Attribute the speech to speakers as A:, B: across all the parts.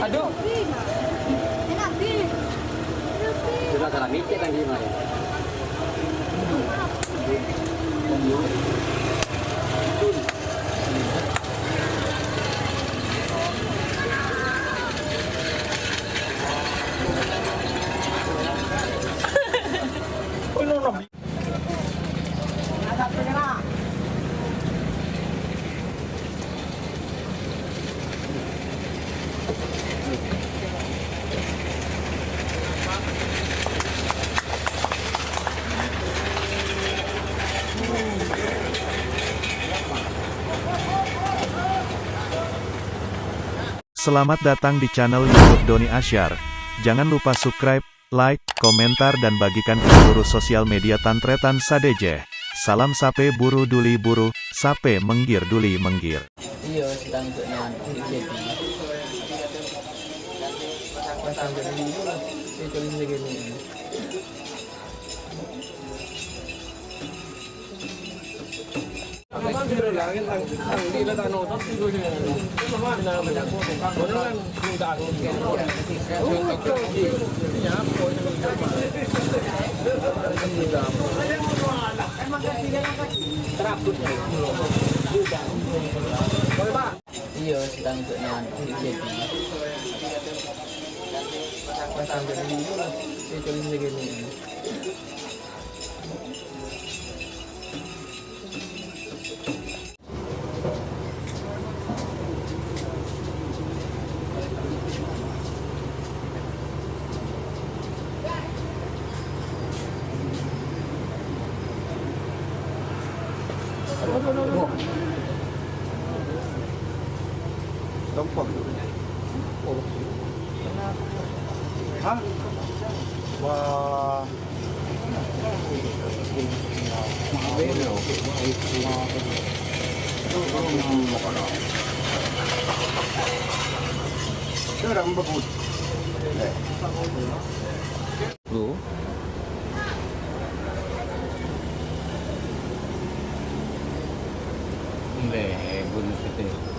A: Aduh. Sudah salah mikir kan gimana ya?
B: Selamat datang di channel YouTube Doni Asyar. Jangan lupa subscribe, like, komentar dan bagikan ke seluruh sosial media Tantretan Sadejeh. Salam sape buru duli buru, sape menggir duli menggir.
A: Iya, sedang untuk nanti jadi. Pasang jadi dulu lah. Saya tulis begini. Abang sudah langit di letak notot itu dengan benar benar kan minta aku iya sedang untuk nanti jadi pasang jadi dulu lah saya tulis begini.
C: Gampang. Oh. Hah? Wah. Sudah membebut.
A: Lu bunyi gitu.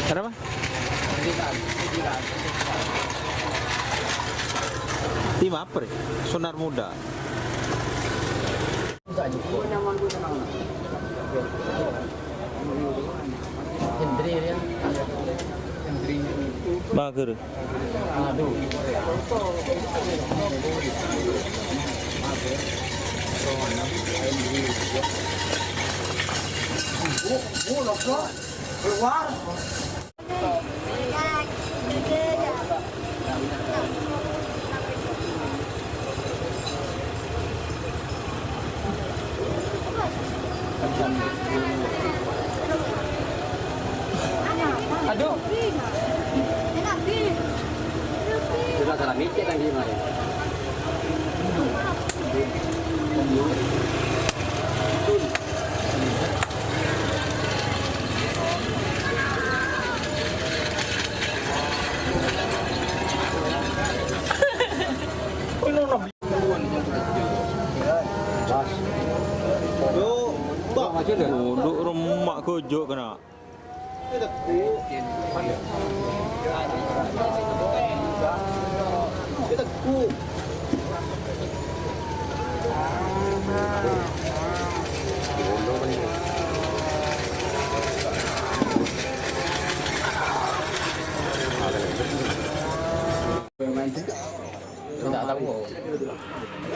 D: Kenapa? Tim apa nih? Sonar Muda. Bager.
A: Aduh. Sudah salah mikir lagi gimana?
D: Duduk rumah gojo kena.
A: Tidak tahu.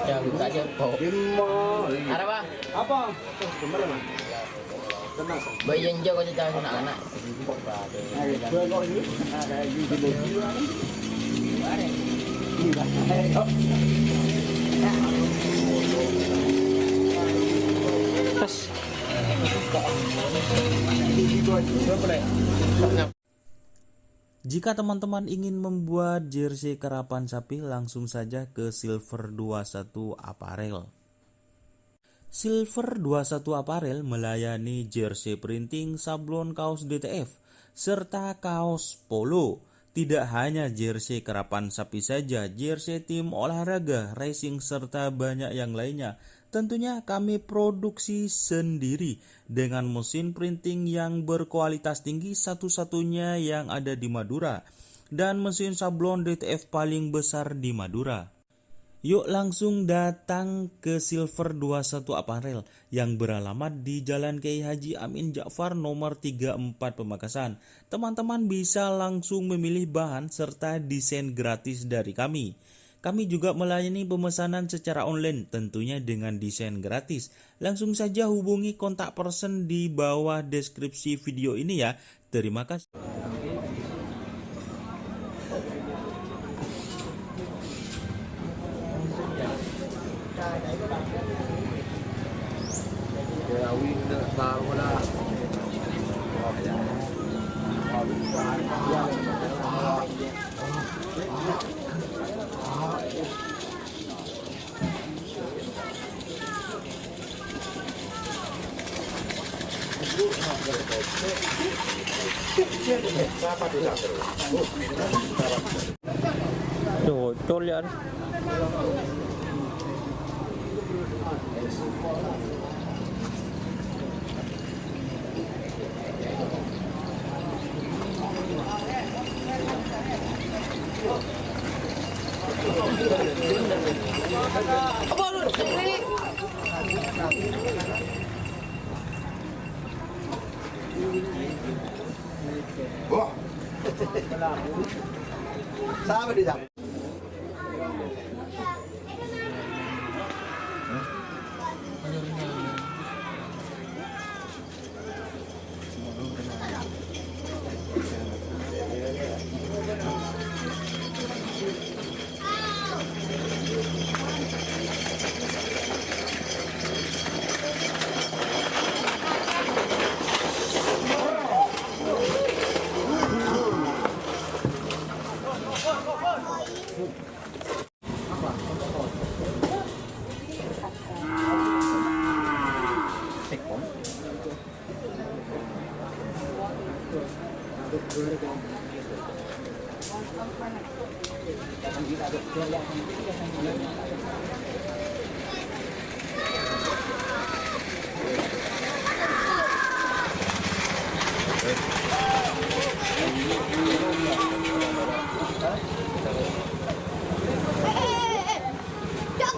A: Ya buka aja. Ada apa? Apa? Bayi yang jauh aja jangan anak-anak.
E: Jika teman-teman ingin membuat jersey karapan sapi, langsung saja ke Silver 21 Apparel. Silver 21 Apparel melayani jersey printing, sablon kaos DTF, serta kaos polo. Tidak hanya jersey karapan sapi saja, jersey tim olahraga, racing, serta banyak yang lainnya. Tentunya kami produksi sendiri dengan mesin printing yang berkualitas tinggi, satu-satunya yang ada di Madura, dan mesin sablon DTF paling besar di Madura. Yuk langsung datang ke Silver 21 Apparel yang beralamat di Jalan Kiai Haji Amin Ja'far nomor 34 Pamekasan. Teman-teman bisa langsung memilih bahan serta desain gratis dari kami. Kami juga melayani pemesanan secara online tentunya dengan desain gratis. Langsung saja hubungi kontak person di bawah deskripsi video ini ya. Terima kasih.
D: Cocol ya.
C: Wah. Sama di sana.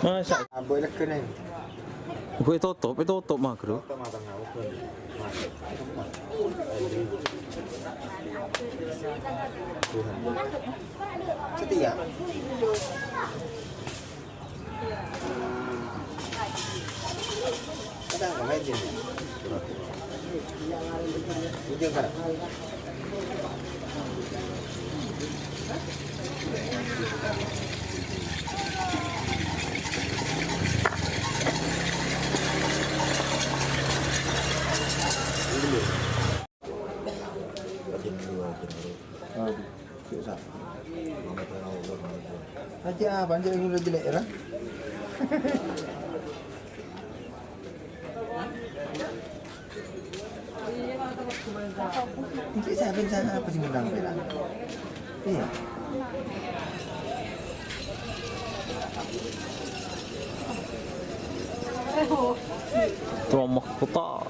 D: Masa
C: Aboy na ka na yun.
D: gue tutup magro.
C: Ito matang ako ko. Sa tiga. Ada apa lagi ni? Ujung kan? Aja panjang yang udah jelek ya. Ini saya apa sih menang bela? Iya.
D: Tromok kota.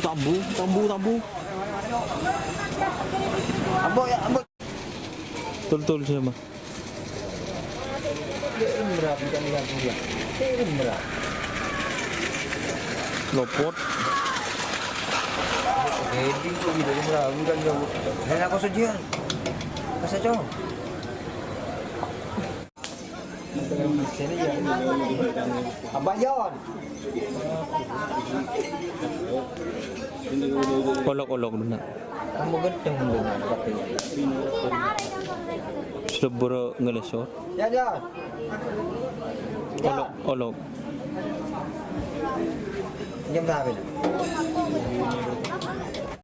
D: Tambu.
C: Ambo ya, ambo.
D: Tul siapa?
C: Ini berat bukan yang punya. Ini berat.
D: Lopot.
C: Jadi kok gitu berat bukan jauh. Nenek aku saja. Masa cowok. Sini ya. Abang Yon.
D: Olok dulu.
C: Kamu gedeng dengan tapi.
D: Sebero ngelesor.
C: Ya, Jon.
D: Olok.
C: Jam berapa?